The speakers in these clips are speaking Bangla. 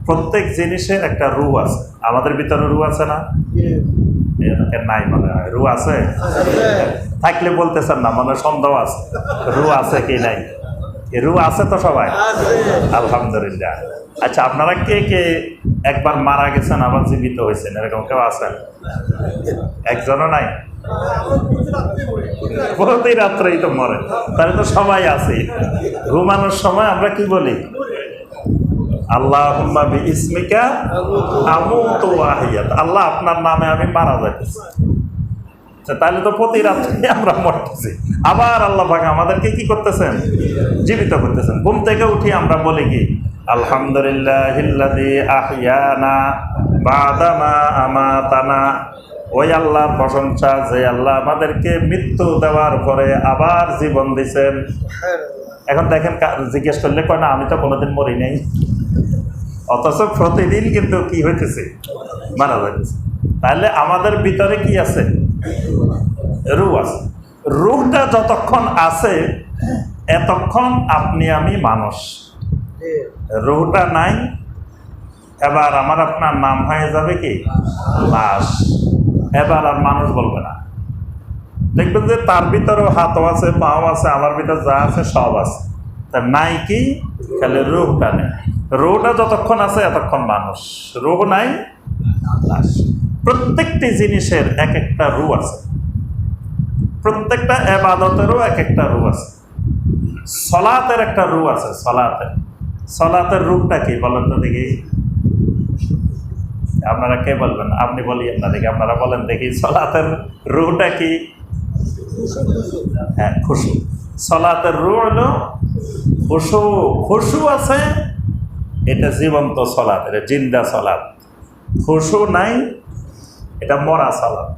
প্রত্যেক জিনিসের একটা রূহ আছে। আমাদের ভিতরে রূহ আছে না? নাই মনে হয়। রূহ আছে? থাকলে বলতেছেন না, মানে সন্দেহ আছে রূহ আছে কি নাই। রূহ আছে তো সবাই? আলহামদুলিল্লাহ। আচ্ছা, আপনারা কে কে একবার মারা গেছেন আবার জীবিত হয়েছেন, এরকম কেউ আছেন? একজনও নাই? প্রতি রাত্রেই তো মরে, তাহলে তো সবাই আছে। ঘুমানোর সময় আমরা কি বলি? আল্লাহুম্মা বিইসমিকা আমুতু ওয়া আহইয়া। আল্লাহ, আপনার নামে আমি মারা যাইতেছি। তাহলে তো প্রতি রাত্রে আমরা মরতেছি, আবার আল্লাহ পাক আমাদেরকে কি করতেছেন? জীবিত করতেছেন। ঘুম থেকে উঠি আমরা বলি কি? আলহামদুলিল্লাহিল্লাযী আহইয়ানা বা'দা মা আমাতানা। ওই আল্লাহর প্রশংসা যে আল্লাহ আমাদেরকে মৃত্যু দেওয়ার পরে আবার জীবন দিচ্ছেন। এখন দেখেন, জিজ্ঞেস করলে কয় না আমি তো কোনোদিন মরি নাই, অথচ প্রতিদিন কিন্তু কি হইতেছে? মারা যাইতেছে। তাহলে আমাদের ভিতরে কি আছে? রূহ আছে। রূহটা যতক্ষণ আছে এতক্ষণ আপনি আমি মানুষ। রূহটা নাই, এবার আমার আপনার নাম হয়ে যাবে কি? লাশ। এবার আর মানুষ বলবে না। দেখবেন যে তার ভিতরেও হাতও আছে, পাও আছে, আমার ভিতরে যা আছে সব আছে। তা নাই কি? খালি রূহটা নেই। রূহটা যতক্ষণ আছে এতক্ষণ মানুষ, রূহ নাই, লাশ। প্রত্যেকটি জিনিসের এক একটা রূহ আছে, প্রত্যেকটা ইবাদতেরও এক একটা রূহ আছে। সলাতের একটা রূহ আছে। সলাতের রূহটা কি বলেন তো দেখি? আপনারা কে বলবেন? আপনি বলিয়েন না দেখি, আপনারা বলেন দেখি সলাতের রূহটা কি? হ্যাঁ, খুশু। সলাতের রূহ হলো খুশু। খুশু আছে, এটা জীবন্ত সলাত, এটা জিন্দা সলাত। খুশু নাই, এটা মরা সলাত,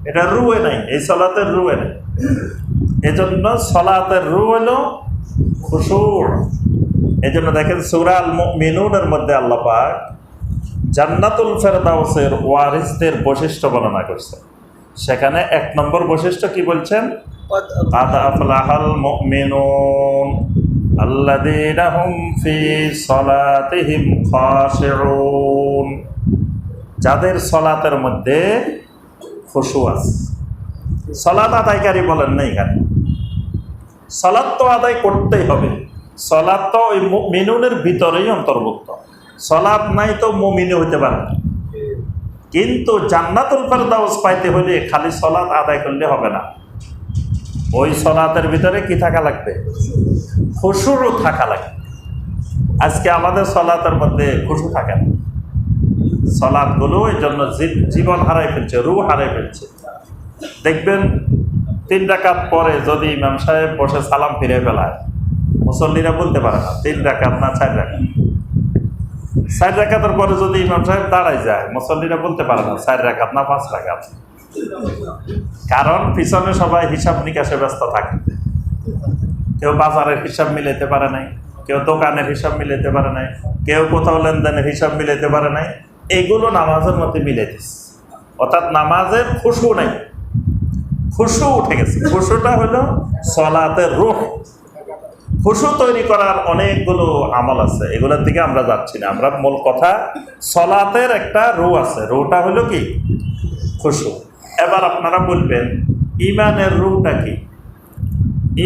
এটা রুহে নাই। এই সলাতের রুহে নাই। এজন্য সলাতের রূহ হলো খুশু। এজন্য দেখেন সূরা আল মুমিনুনের মধ্যে আল্লাহ পাক জান্নাতুল ফেরদাউসের ওয়ারিসদের বৈশিষ্ট্য বর্ণনা করছেন। সেখানে 1 নম্বর বৈশিষ্ট্য কি বলছেন? কাদ আফলাহাল মুমিনুন আল্লাযীনা হুম ফি সলাতিহিম খাশিউন। যাদের সলাতের মধ্যে খুশু আছে। সলাত আদায়কারী বলেন না এখানে। সলাত তো আদায় করতেই হবে। সলাত তো ওই মুমিনুনের ভিতরেই অন্তর্ভুক্ত। সলাত নাই তো মুমিন হইতে পারে না। কিন্তু জান্নাতুল ফেরদাউস পাইতে হলে খালি সলাত আদায় করলে হবে না। ওই সলাতের ভিতরে কি থাকা লাগবে? খুশুরও থাকা লাগবে। আজকে আমাদের সলাতের মধ্যে খুশু থাকে না। সলাতগুলো এই জন্য জীবন হারাই ফেলছে, রূহ হারাই ফেলছে। দেখবেন 3 রাকাত পরে যদি ইমাম সাহেব বসে সালাম ফিরে ফেলায়, মুসল্লিরা বলতে পারে না 3 রাকাত না 4 রাকাত। 4 রাকাতের পরে যদি ইমাম সাহেব দাঁড়ায় যায়, মুসল্লিরা বলতে পারে না 4 রাকাত না 5 রাকাত। কারণ পিছনে সবাই হিসাব নিকাশে ব্যস্ত থাকে। কেউ বাজারের হিসাব মিলাইতে পারে নাই, কেউ দোকানের হিসাব মিলাইতে পারে নাই, কেউ কোথাও লেনদেনের হিসাব মিলাইতে পারে নাই। এগুলো নামাজের মধ্যে মিলাইতেছে, অর্থাৎ নামাজের খুশু নাই, খুশু উঠে গেছে। খুশুটা হলো সলাতের রূহ। খুশু তৈরি করার অনেকগুলো আমল আছে, এগুলোর দিকে আমরা যাচ্ছি না। আমরা মূল কথা, সলাতের একটা রূহ আছে। রূহটা হলো কি? খুশু। এবার আপনারা বলবেন ঈমানের রূহটা কি?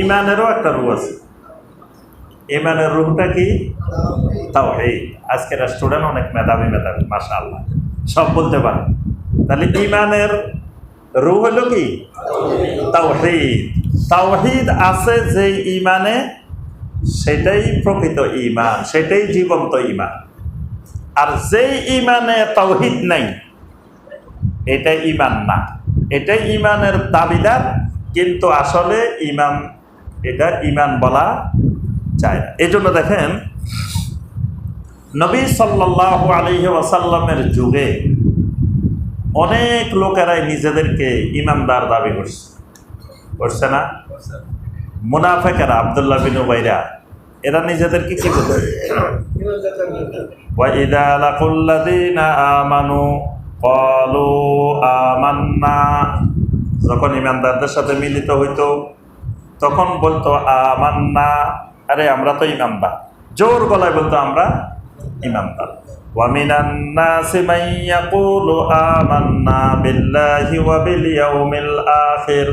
ঈমানেরও একটা রূহ আছে। ঈমানের রূহটা কি? তাওহীদ। আজকের স্টুডেন্ট অনেক মেধাবী, মাশাআল্লাহ, সব বলতে পারে। তাহলে ঈমানের রূহ হলো কি? তাওহীদ। তাওহীদ আছে যে ঈমানে, সেটাই প্রকৃত ঈমান, সেটাই জীবন্ত ঈমান। আর যেই ঈমানে তাওহীদ নাই, এটা ঈমান না। এটাই ঈমানের দাবিদার, কিন্তু আসলে ঈমান, এটা ঈমান বলা যায় না। এই জন্য দেখেন নবী সাল্লাল্লাহু আলাইহি ওয়াসাল্লামের যুগে অনেক লোকেরাই নিজেদেরকে ঈমানদার দাবি করছে না? মুনাফিকরা, আব্দুল্লাহ বিন উবাইরা, এরা নিজেদেরকে কি বলে? ওয়া ইযা লাকুল্লাযীনা আমানু ক্বালু আমান্না। যখন ঈমানদারদের সাথে মিলিত হইতো তখন বলতো আমান্না, আরে আমরা তো ঈমানদার। জোর গলায় বলতো আমরা ইমানদার। ওয়া মিনান নাসি মান ইয়াকুলু আমান্না বিল্লাহি ওয়া বিল ইয়াউমিল আখির।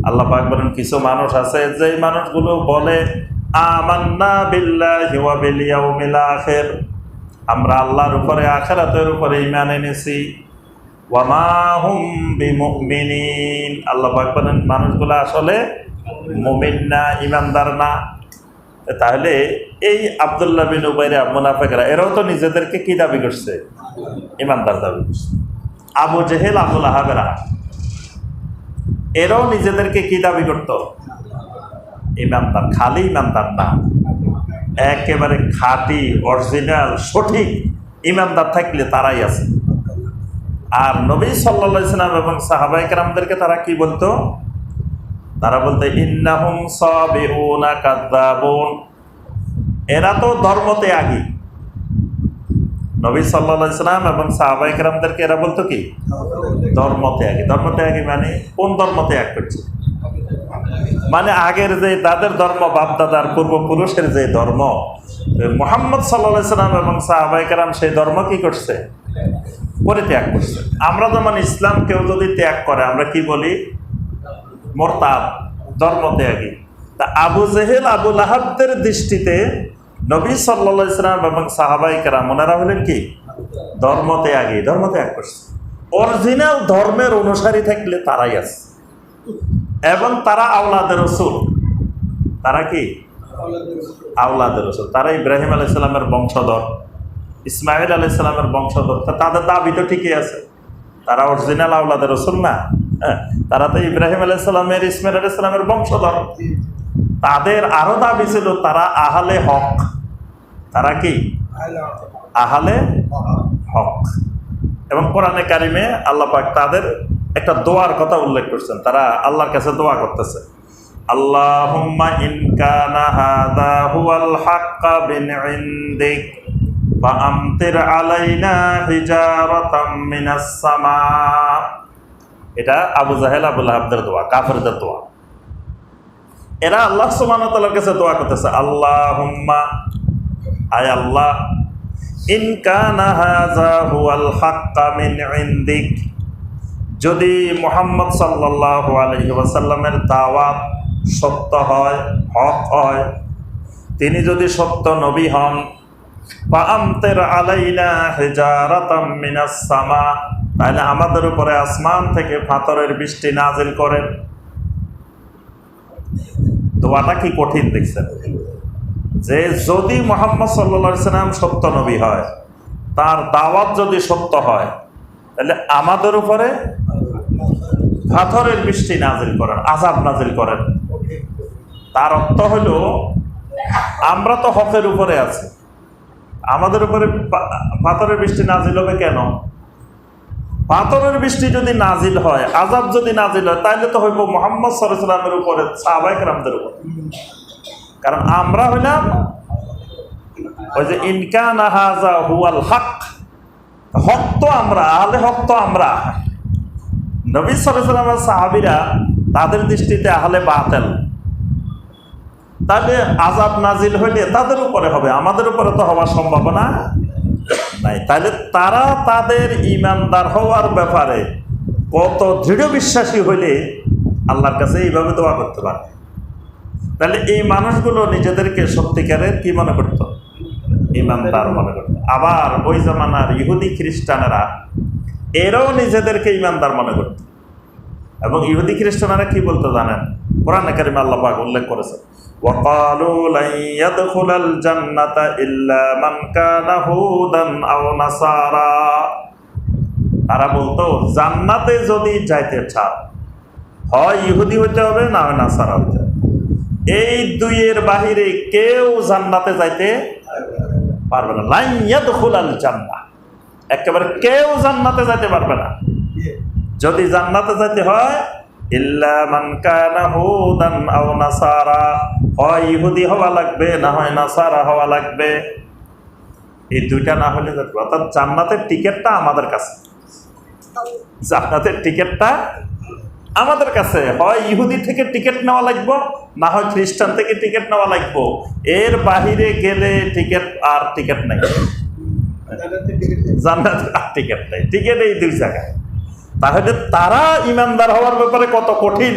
আল্লাহ পাক বলেন কিছু মানুষ আছে যে মানুষগুলো বলে আমান্না বিল্লাহি ওয়া বিল ইয়াউমিল আখির, আমরা আল্লাহর উপরে আখিরাতের উপরে ঈমান এনেছি। ওয়া মা হুম বিমুমিনিন, আল্লাহ পাক বলেন মানুষগুলো আসলে মুমিন না, ঈমানদার না। তাহলে এই আব্দুল্লাহ বিন উবাইরা মুনাফিকরা এরাও তো নিজেদেরকে কি দাবি করছে? ঈমানদার দাবি করছে। আবু জেহেল আবু লাহাবেরা এরাও নিজেদেরকে কি দাবি করত? ঈমানদার। খালি ঈমানদার না, একেবারে খাঁটি অরিজিনাল সঠিক ঈমানদার থাকলে তারাই আছে। আর নবী সাল্লাল্লাহু আলাইহি ওয়াসাল্লাম এবং সাহাবায়ে কেরামদেরকে তারা কি বলতো? তারা বলতে ইন্নাহুম সাবিউনা কাযাবুন, এরা তো ধর্ম ত্যাগী। নবী সাল্লাল্লাহু আলাইহি ওয়াসাল্লাম এবং সাহাবায়ে কেরামদেরকে এরা বলতো কি? ধর্ম ত্যাগী। ধর্ম ত্যাগী মানে কোন ধর্ম ত্যাগ করছে? মানে আগের যে তাদের ধর্ম, বাপদাদার পূর্বপুরুষের যে ধর্ম, মুহাম্মদ সাল্লাল্লাহু আলাইহি ওয়াসাল্লাম এবং সাহাবায়ে কেরাম সেই ধর্ম কি করছে? পরিত্যাগ করছে। আমরা যেমন ইসলাম কেউ যদি ত্যাগ করে আমরা কি বলি? মুরতাদ, ধর্ম ত্যাগী। তা আবু জেহেল আবু লাহাবদের দৃষ্টিতে নবী সাল্লাল্লাহু আলাইহি ওয়াসাল্লাম এবং সাহাবায়ে কেরাম ওনারা হলেন কি? ধর্ম ত্যাগী, ধর্ম ত্যাগ করছে। অরিজিনাল ধর্মের অনুসারী থাকলে তারাই আছে, এবং তারা আওলাদের রাসূল। তারা কি? আওলাদের রাসূল। তারা ইব্রাহিম আলাইহিস সালামের বংশধর, ইসমাঈল আলাইহিস সালামের বংশধর। তাদের দাবি তো ঠিকই আছে, তারা অরিজিনাল আওলাদের রাসূল না? হ্যাঁ, তারা তো ইব্রাহিম আলাইহিস সালামের, ইসমাঈল আলাইহিস সালামের বংশধর। তাদের আরো দাবি ছিল তারা আহলে হক। তারা কি? আহলে হক। এবং কোরআনে কারিমে আল্লাহ পাক তাদের একটা দোয়ার কথা উল্লেখ করছেন। তারা আল্লাহর কাছে দোয়া করতেছে, আল্লাহুম্মা ইন কানা হাযা হুয়াল হাক্কা মিন ইনদিক ফাআমতির আলাইনা হিজারাতাম মিনাস সামা। এটা আবু জাহেল আবু লাহাবদের দোয়া, কাফেরদের দোয়া। এরা আল্লাহ সুবহানাহু ওয়া তাআলার কাছে দোয়া করতেছে, আল্লাহুম্মা, আয় আল্লাহ, ইন কানা হাযা হুয়াল হাক্কা মিন ইনদিক, যদি মুহাম্মদ সাল্লাল্লাহু আলাইহি ওয়াসাল্লামের দাওয়াত সত্য হয়, হক হয়, তিনি যদি সত্য নবী হন, ফাআমতির আলাইনা হিজারাতাম মিনাস সামা, তাহলে আমাদের উপরে আসমান থেকে পাথরের বৃষ্টি নাজিল করেন। দোয়াটা কি কঠিন দেখছেন? যে যদি মুহাম্মদ সাল্লাল্লাহু আলাইহি ওয়াসাল্লাম সত্য নবী হয়, তার দাওয়াত যদি সত্য হয়, তাহলে আমাদের উপরে পাথরের বৃষ্টি নাজিল করেন, আযাব নাজিল করেন। তার অর্থ হইল আমরা তো হকের উপরে আছি, আমাদের উপরে পাথরের বৃষ্টি নাজিল হবে কেন? পাথরের বৃষ্টি যদি নাজিল হয়, আযাব যদি নাজিল হয়, তাহলে তো হইব মুহাম্মদ সাল্লাল্লাহু আলাইহি ওয়াসাল্লামের উপরে, সাহাবায়ে কেরামদের উপর। কারণ আমরা হইলাম ওই যে ইন কানা হাযা হুয়াল হক, হক তো আমরা, আহলে হক তো আমরা। নবী সাল্লাল্লাহু আলাইহি ওয়াসাল্লামের সাহাবীরা তাদের দৃষ্টিতে আহলে বাতিল। তাহলে আযাব নাজিল হইলে তাদের উপরে হবে, আমাদের উপরে তো হওয়ার সম্ভাবনা নাই। তাহলে তারা তাদের ঈমানদার হওয়ার ব্যাপারে কত দৃঢ় বিশ্বাসী হইলে আল্লাহর কাছে এইভাবে দোয়া করতে পারে। তাহলে এই মানুষগুলো নিজেদেরকে সত্যিকারের কি মনে করত? ঈমানদার মনে করত। আবার ওই জামানার ইহুদি খ্রিস্টানেরা এরাও নিজেদেরকে ঈমানদার মনে করত। এবং ইহুদি খ্রিস্টানেরা কি বলতো জানেন? কোরআনে কারিমে আল্লাহ পাক উল্লেখ করেছে, ওয়াকালু লা ইয়াদখুলাল জান্নাতা ইল্লা মান কানা হুদান আও নাসারা। তারা বলতো জান্নাতে যদি যাইতে চাও, হয় ইহুদি হইতে হবে, না হয় নাসারা হইতে হবে। এই দুইয়ের বাহিরে কেউ জান্নাতে যাইতে পারবে না। লা ইয়াদখুলাল জান্নাহ, একেবারে কেউ জান্নাতে যাইতে পারবে না। যদি জান্নাতে যাইতে হয়, ইল্লা মান কানা হুদান আও নাসারা, হয় ইহুদি হওয়া লাগবে, না হয় নাসারা হওয়া লাগবে। এই দুইটা না হলে যাবে। অর্থাৎ জান্নাতের টিকিটটা আমাদের কাছে, জান্নাতের টিকিটটা আমাদের কাছে হয় ইহুদি থেকে টিকিট নেওয়া লাগবে, না হয় খ্রিস্টান থেকে টিকিট নেওয়া লাগবে। এর বাহিরে গেলে টিকিট নাই, জান্নাতের আর টিকিট নাই। টিকিট এই দুই জায়গায়। তাহলে তারা ইমানদার হওয়ার ব্যাপারে কত কঠিন।